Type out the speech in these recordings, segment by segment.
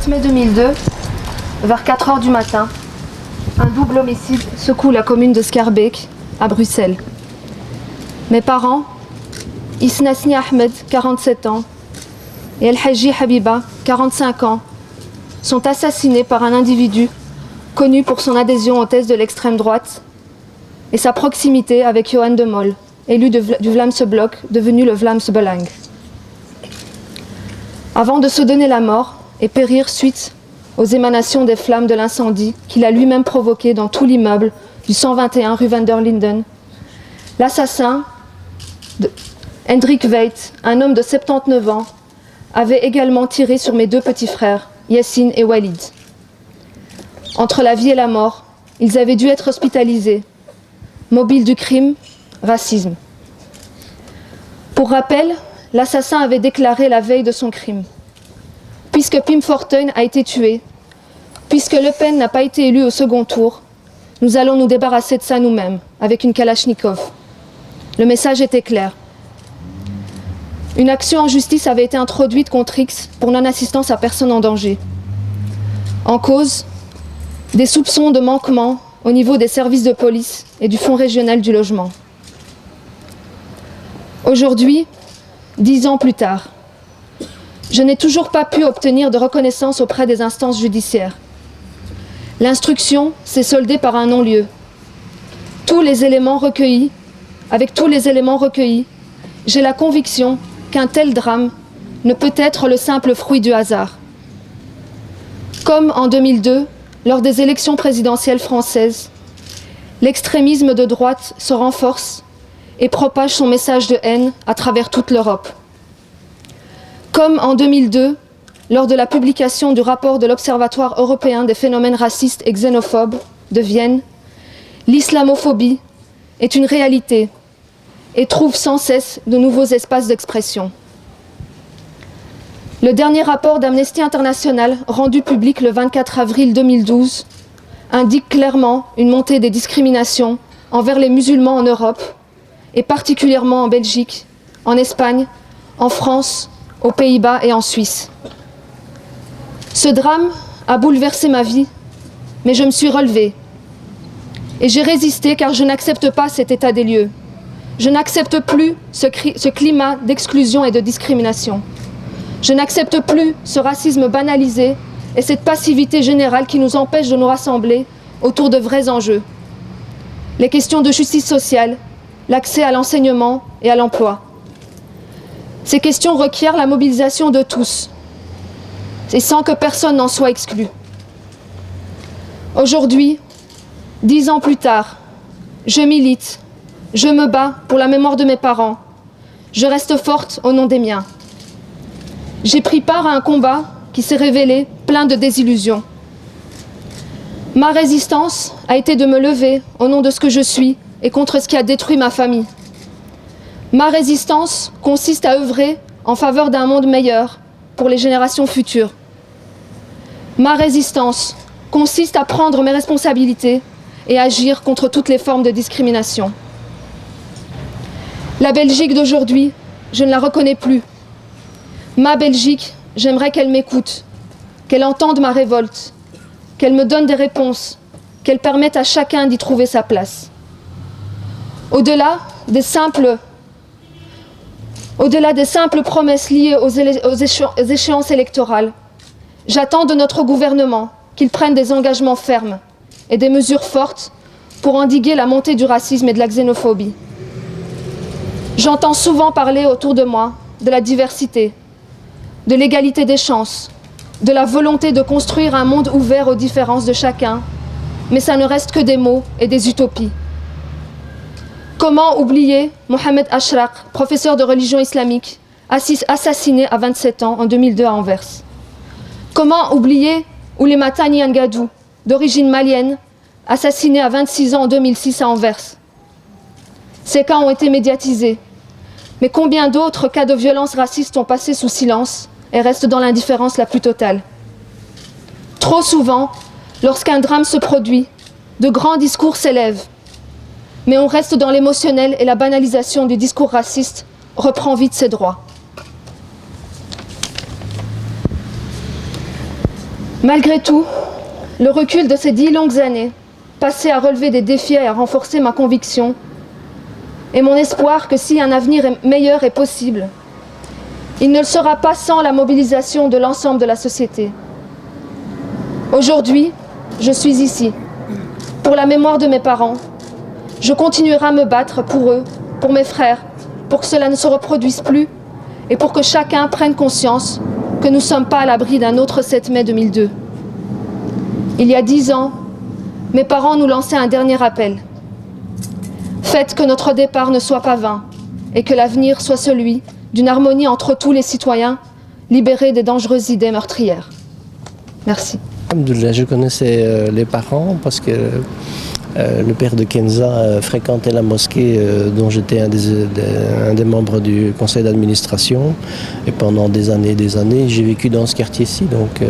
7 mai 2002, vers 4 heures du matin, un double homicide secoue la commune de Schaerbeek, à Bruxelles. Mes parents, Isnasni Ahmed, 47 ans, et El Haji Habiba, 45 ans, sont assassinés par un individu connu pour son adhésion aux thèses de l'extrême droite et sa proximité avec Johan de Mol, élu du Vlaamse Blok, devenu le Vlaamse Belang. Avant de se donner la mort et périr suite aux émanations des flammes de l'incendie qu'il a lui-même provoqué dans tout l'immeuble du 121 rue Van der Linden, l'assassin, Hendrik Veit, un homme de 79 ans, avait également tiré sur mes deux petits frères, Yassine et Walid. Entre la vie et la mort, ils avaient dû être hospitalisés. Mobile du crime, racisme. Pour rappel, l'assassin avait déclaré la veille de son crime: puisque Pim Fortuyn a été tué, puisque Le Pen n'a pas été élu au second tour, nous allons nous débarrasser de ça nous-mêmes, avec une Kalachnikov. Le message était clair. Une action en justice avait été introduite contre X pour non-assistance à personne en danger. En cause, des soupçons de manquement au niveau des services de police et du Fonds régional du logement. Aujourd'hui, 10 ans plus tard, je n'ai toujours pas pu obtenir de reconnaissance auprès des instances judiciaires. L'instruction s'est soldée par un non-lieu. Avec tous les éléments recueillis, j'ai la conviction qu'un tel drame ne peut être le simple fruit du hasard. Comme en 2002, lors des élections présidentielles françaises, l'extrémisme de droite se renforce et propage son message de haine à travers toute l'Europe. Comme en 2002, lors de la publication du rapport de l'Observatoire européen des phénomènes racistes et xénophobes de Vienne, l'islamophobie est une réalité et trouve sans cesse de nouveaux espaces d'expression. Le dernier rapport d'Amnesty International, rendu public le 24 avril 2012, indique clairement une montée des discriminations envers les musulmans en Europe, et particulièrement en Belgique, en Espagne, en France, aux Pays-Bas et en Suisse. Ce drame a bouleversé ma vie, mais je me suis relevée. Et j'ai résisté car je n'accepte pas cet état des lieux. Je n'accepte plus ce climat d'exclusion et de discrimination. Je n'accepte plus ce racisme banalisé et cette passivité générale qui nous empêche de nous rassembler autour de vrais enjeux. Les questions de justice sociale, l'accès à l'enseignement et à l'emploi. Ces questions requièrent la mobilisation de tous, et sans que personne n'en soit exclu. Aujourd'hui, 10 ans plus tard, je milite, je me bats pour la mémoire de mes parents, je reste forte au nom des miens. J'ai pris part à un combat qui s'est révélé plein de désillusions. Ma résistance a été de me lever au nom de ce que je suis et contre ce qui a détruit ma famille. Ma résistance consiste à œuvrer en faveur d'un monde meilleur pour les générations futures. Ma résistance consiste à prendre mes responsabilités et agir contre toutes les formes de discrimination. La Belgique d'aujourd'hui, je ne la reconnais plus. Ma Belgique, j'aimerais qu'elle m'écoute, qu'elle entende ma révolte, qu'elle me donne des réponses, qu'elle permette à chacun d'y trouver sa place. Au-delà des simples promesses liées aux échéances électorales, j'attends de notre gouvernement qu'il prenne des engagements fermes et des mesures fortes pour endiguer la montée du racisme et de la xénophobie. J'entends souvent parler autour de moi de la diversité, de l'égalité des chances, de la volonté de construire un monde ouvert aux différences de chacun, mais ça ne reste que des mots et des utopies. Comment oublier Mohamed Ashraq, professeur de religion islamique, assassiné à 27 ans en 2002 à Anvers? Comment oublier Oulimata Niangadou, d'origine malienne, assassiné à 26 ans en 2006 à Anvers? Ces cas ont été médiatisés, mais combien d'autres cas de violences racistes ont passé sous silence et restent dans l'indifférence la plus totale? Trop souvent, lorsqu'un drame se produit, de grands discours s'élèvent, mais on reste dans l'émotionnel et la banalisation du discours raciste reprend vite ses droits. Malgré tout, le recul de ces 10 longues années, passées à relever des défis et à renforcer ma conviction, et mon espoir que si un avenir meilleur est possible, il ne le sera pas sans la mobilisation de l'ensemble de la société. Aujourd'hui, je suis ici, pour la mémoire de mes parents. Je continuerai à me battre pour eux, pour mes frères, pour que cela ne se reproduise plus et pour que chacun prenne conscience que nous ne sommes pas à l'abri d'un autre 7 mai 2002. Il y a 10 ans, mes parents nous lançaient un dernier appel. Faites que notre départ ne soit pas vain et que l'avenir soit celui d'une harmonie entre tous les citoyens, libérés des dangereuses idées meurtrières. Merci. Alhamdoulilah, je connaissais les parents parce que le père de Kenza fréquentait la mosquée dont j'étais un des membres du conseil d'administration. Et pendant des années, j'ai vécu dans ce quartier-ci. Donc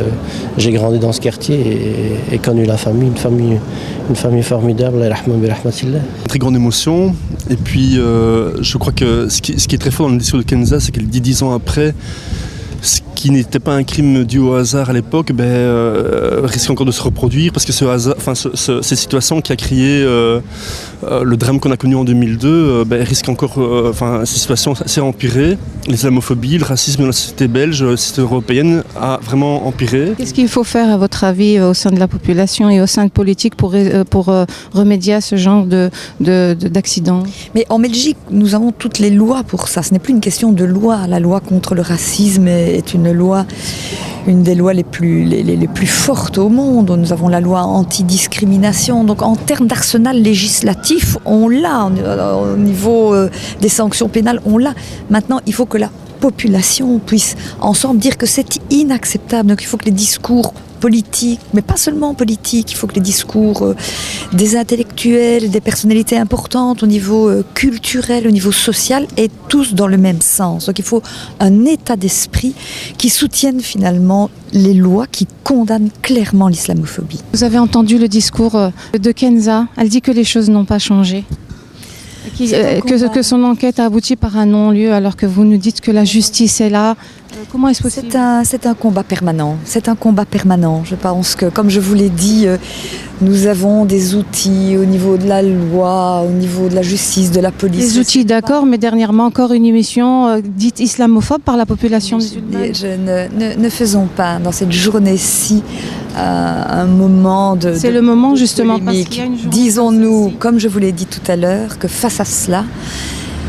j'ai grandi dans ce quartier et connu la famille, une famille formidable. Une très grande émotion. Et puis je crois que ce qui est très fort dans le discours de Kenza, c'est qu'elle dit 10 ans après, ce qui n'était pas un crime dû au hasard à l'époque, risque encore de se reproduire parce que cette situation qui a créé le drame qu'on a connu en 2002 risque encore, cette situation s'est empirée. L'islamophobie, le racisme dans la société belge, la société européenne a vraiment empiré. Qu'est-ce qu'il faut faire à votre avis au sein de la population et au sein de politique pour remédier à ce genre d'accident? Mais en Belgique, nous avons toutes les lois pour ça. Ce n'est plus une question de loi. La loi contre le racisme est une des lois les plus fortes au monde. Nous avons la loi anti-discrimination. Donc en termes d'arsenal législatif, on l'a. Au niveau des sanctions pénales, on l'a. Maintenant, il faut que la population puisse ensemble dire que c'est inacceptable. Donc il faut que les discours politiques, mais pas seulement politiques, il faut que les discours des intellectuels, des personnalités importantes au niveau culturel, au niveau social, aient tous dans le même sens. Donc il faut un état d'esprit qui soutienne finalement les lois qui condamnent clairement l'islamophobie. Vous avez entendu le discours de Kenza. Elle dit que les choses n'ont pas changé. Que son enquête a abouti par un non-lieu alors que vous nous dites que la justice est là. Comment est-ce possible ? C'est un combat permanent. C'est un combat permanent. Je pense que, comme je vous l'ai dit, nous avons des outils au niveau de la loi, au niveau de la justice, de la police. Des outils, d'accord, mais dernièrement encore une émission dite islamophobe par la population musulmane. Ne faisons pas dans cette journée-ci un moment de C'est le moment justement parce qu'il y a une journée. Disons-nous, comme je vous l'ai dit tout à l'heure, que face à cela,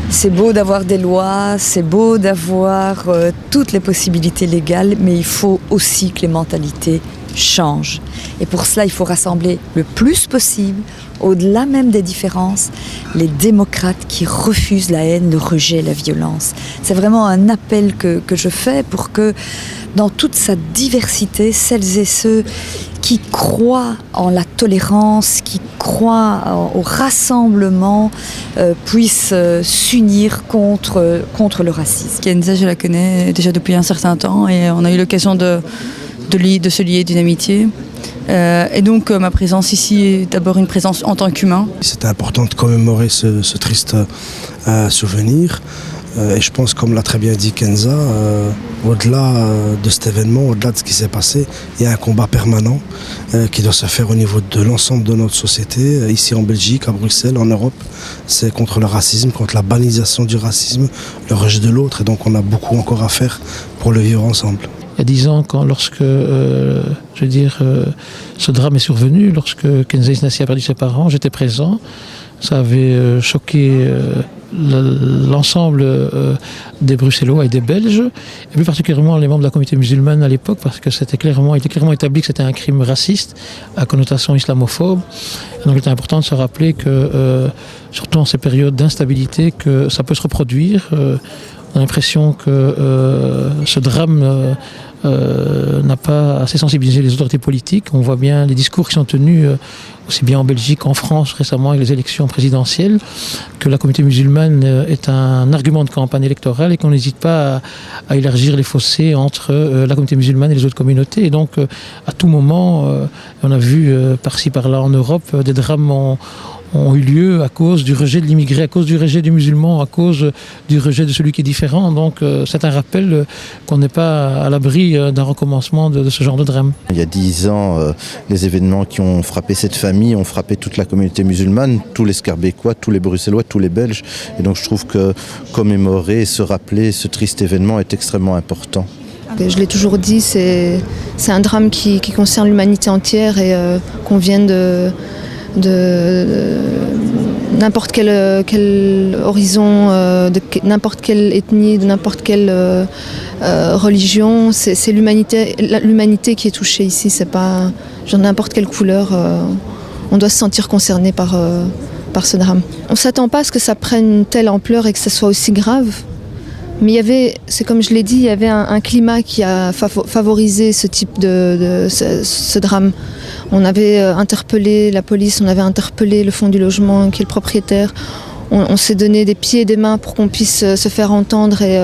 c'est beau d'avoir des lois, c'est beau d'avoir toutes les possibilités légales, mais il faut aussi que les mentalités changent. Et pour cela, il faut rassembler le plus possible, au-delà même des différences, les démocrates qui refusent la haine, le rejet, la violence. C'est vraiment un appel que je fais pour que, dans toute sa diversité, celles et ceux qui croient en la tolérance, qui croient au rassemblement, puissent s'unir contre le racisme. Kenza, je la connais déjà depuis un certain temps et on a eu l'occasion de se lier d'une amitié. Et donc ma présence ici est d'abord une présence en tant qu'humain. C'était important de commémorer ce triste souvenir. Et je pense, comme l'a très bien dit Kenza, au-delà de cet événement, au-delà de ce qui s'est passé, il y a un combat permanent qui doit se faire au niveau de l'ensemble de notre société, ici en Belgique, à Bruxelles, en Europe. C'est contre le racisme, contre la banalisation du racisme, le rejet de l'autre. Et donc on a beaucoup encore à faire pour le vivre ensemble. Il y a 10 ans, lorsque ce drame est survenu, lorsque Kenza Isnassi a perdu ses parents, j'étais présent. Ça avait choqué l'ensemble des Bruxellois et des Belges, et plus particulièrement les membres de la communauté musulmane à l'époque, parce que il était clairement établi que c'était un crime raciste à connotation islamophobe. Et donc il était important de se rappeler que, surtout en ces périodes d'instabilité, que ça peut se reproduire. On a l'impression que ce drame n'a pas assez sensibilisé les autorités politiques. On voit bien les discours qui sont tenus aussi bien en Belgique qu'en France récemment avec les élections présidentielles, que la communauté musulmane est un argument de campagne électorale et qu'on n'hésite pas à élargir les fossés entre la communauté musulmane et les autres communautés. Et donc à tout moment, on a vu par-ci par-là en Europe, des drames ont ont eu lieu à cause du rejet de l'immigré, à cause du rejet du musulman, à cause du rejet de celui qui est différent. Donc c'est un rappel qu'on n'est pas à l'abri d'un recommencement de ce genre de drame. Il y a 10 ans, les événements qui ont frappé cette famille ont frappé toute la communauté musulmane, tous les Scarbécois, tous les Bruxellois, tous les Belges. Et donc je trouve que commémorer, se rappeler ce triste événement est extrêmement important. Je l'ai toujours dit, c'est un drame qui concerne l'humanité entière et qu'on vienne de n'importe quel horizon, de n'importe quelle ethnie, de n'importe quelle religion. C'est l'humanité qui est touchée ici, c'est pas genre n'importe quelle couleur. On doit se sentir concerné par ce drame. On ne s'attend pas à ce que ça prenne une telle ampleur et que ça soit aussi grave. Mais il y avait, c'est comme je l'ai dit, il y avait un climat qui a favorisé ce type ce drame. On avait interpellé la police, on avait interpellé le fonds du logement qui est le propriétaire. On s'est donné des pieds et des mains pour qu'on puisse se faire entendre et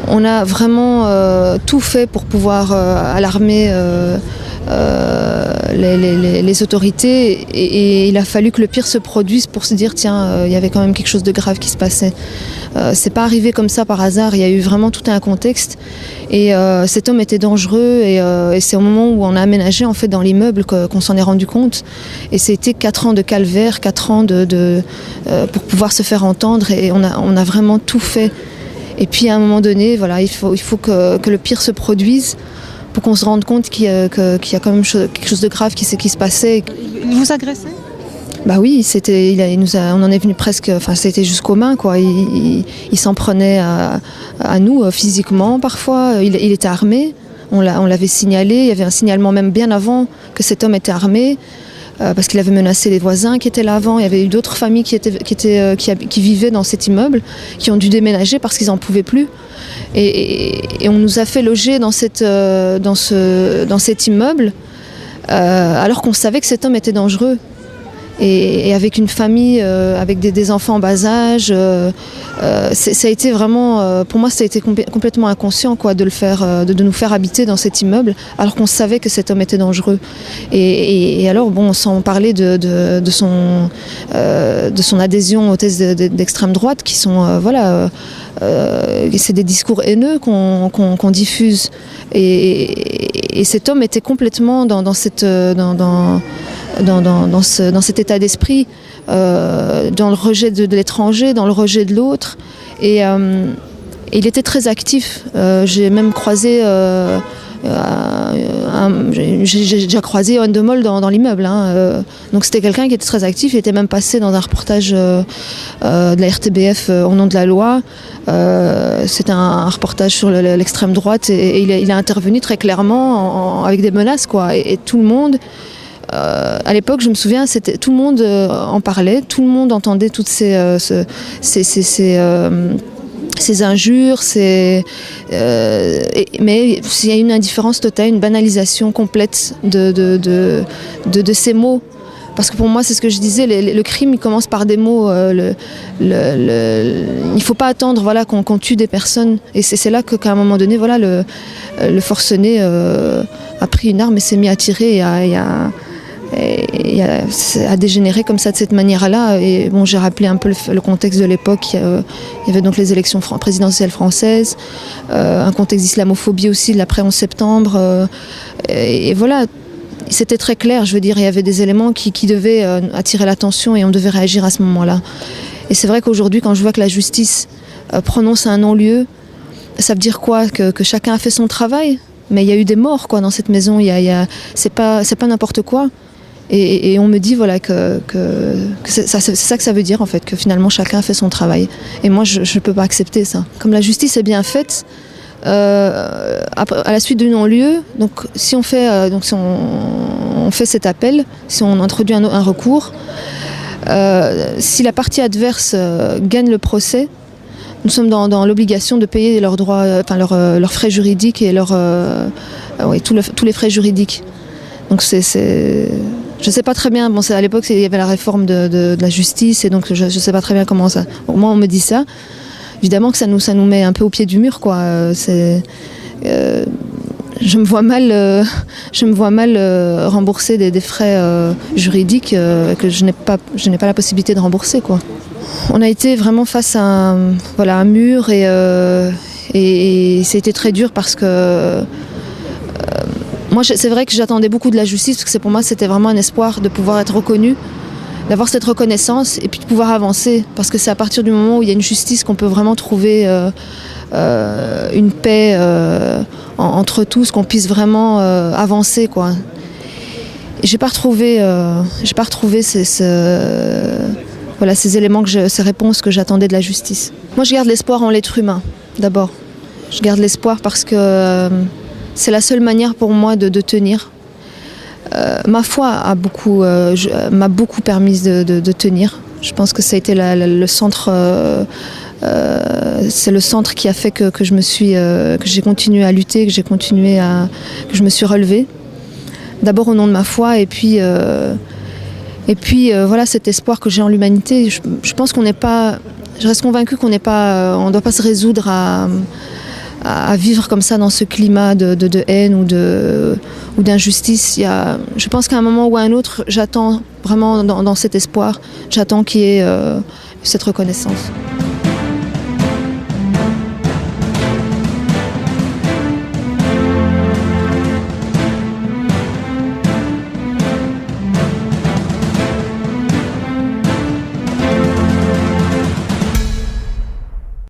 on a vraiment tout fait pour pouvoir alarmer les autorités et il a fallu que le pire se produise pour se dire tiens, il y avait quand même quelque chose de grave qui se passait. C'est pas arrivé comme ça par hasard, il y a eu vraiment tout un contexte et cet homme était dangereux et c'est au moment où on a aménagé en fait dans l'immeuble qu'on s'en est rendu compte et c'était 4 ans de calvaire, 4 ans pour pouvoir se faire entendre et on a vraiment tout fait et puis à un moment donné voilà, il faut que le pire se produise pour qu'on se rende compte qu'il y a quand même quelque chose de grave qui se passait. Il vous agressait ? Bah oui, on en est venu presque, enfin c'était jusqu'aux mains quoi. Il s'en prenait à nous physiquement parfois. Il était armé. On l'avait signalé. Il y avait un signalement même bien avant que cet homme était armé parce qu'il avait menacé les voisins qui étaient là avant. Il y avait eu d'autres familles qui vivaient dans cet immeuble, qui ont dû déménager parce qu'ils n'en pouvaient plus. Et on nous a fait loger dans cet immeuble alors qu'on savait que cet homme était dangereux. Et avec une famille, avec des enfants en bas âge, ça a été vraiment, pour moi, ça a été complètement inconscient quoi, de le faire, de nous faire habiter dans cet immeuble, alors qu'on savait que cet homme était dangereux. Et alors, bon, sans parler de son adhésion aux thèses d'extrême droite, qui sont, c'est des discours haineux qu'on diffuse. Et cet homme était complètement dans cet état d'esprit, dans le rejet de l'étranger, dans le rejet de l'autre. Et il était très actif. J'ai même croisé, j'ai déjà croisé Owen de Mol dans l'immeuble. Donc c'était quelqu'un qui était très actif. Il était même passé dans un reportage de la RTBF au nom de la loi. C'était un reportage sur l'extrême droite et il a intervenu très clairement avec des menaces quoi. Et tout le monde... à l'époque, je me souviens, tout le monde en parlait, tout le monde entendait toutes ces injures, mais il y a une indifférence totale, une banalisation complète de ces mots. Parce que pour moi, c'est ce que je disais, le crime, il commence par des mots. Il ne faut pas attendre voilà, qu'on tue des personnes. Et c'est là qu'à un moment donné, voilà, le forcené a pris une arme et s'est mis à tirer et a dégénéré comme ça de cette manière-là. Et bon, j'ai rappelé un peu le contexte de l'époque. Il y avait donc les élections présidentielles françaises, un contexte d'islamophobie aussi de l'après 11 septembre. Et voilà, c'était très clair. Je veux dire, il y avait des éléments qui devaient attirer l'attention et on devait réagir à ce moment-là. Et c'est vrai qu'aujourd'hui, quand je vois que la justice prononce un non-lieu, ça veut dire quoi ? Que chacun a fait son travail ? Mais il y a eu des morts quoi, dans cette maison. C'est pas n'importe quoi. Et on me dit voilà, que c'est ça que ça veut dire en fait, que finalement chacun a fait son travail. Et moi je ne peux pas accepter ça. Comme la justice est bien faite, à la suite du non-lieu, donc si on fait cet appel, si on introduit un recours, si la partie adverse gagne le procès, nous sommes dans l'obligation de payer leurs droits, leurs frais juridiques et tous les frais juridiques. Donc je ne sais pas très bien, bon, à l'époque il y avait la réforme de la justice et donc je ne sais pas très bien comment ça... Au moins on me dit ça. Évidemment que ça nous met un peu au pied du mur quoi. je me vois mal rembourser des frais juridiques que je n'ai pas la possibilité de rembourser, quoi. On a été vraiment face à un mur et ça a été très dur parce que moi, c'est vrai que j'attendais beaucoup de la justice parce que pour moi, c'était vraiment un espoir de pouvoir être reconnu, d'avoir cette reconnaissance et puis de pouvoir avancer. Parce que c'est à partir du moment où il y a une justice qu'on peut vraiment trouver une paix entre tous, qu'on puisse vraiment avancer, quoi. Et j'ai pas retrouvé ces éléments, ces réponses que j'attendais de la justice. Moi, je garde l'espoir en l'être humain, d'abord. Je garde l'espoir parce que c'est la seule manière pour moi de tenir. Ma foi m'a beaucoup permis de tenir. Je pense que ça a été le centre. C'est le centre qui a fait que j'ai continué à lutter, que je me suis relevée. D'abord au nom de ma foi et puis voilà cet espoir que j'ai en l'humanité. Je pense je reste convaincue qu'on ne doit pas se résoudre à vivre comme ça dans ce climat de haine ou d'injustice. Je pense qu'à un moment ou à un autre, j'attends vraiment dans cet espoir, j'attends qu'il y ait cette reconnaissance.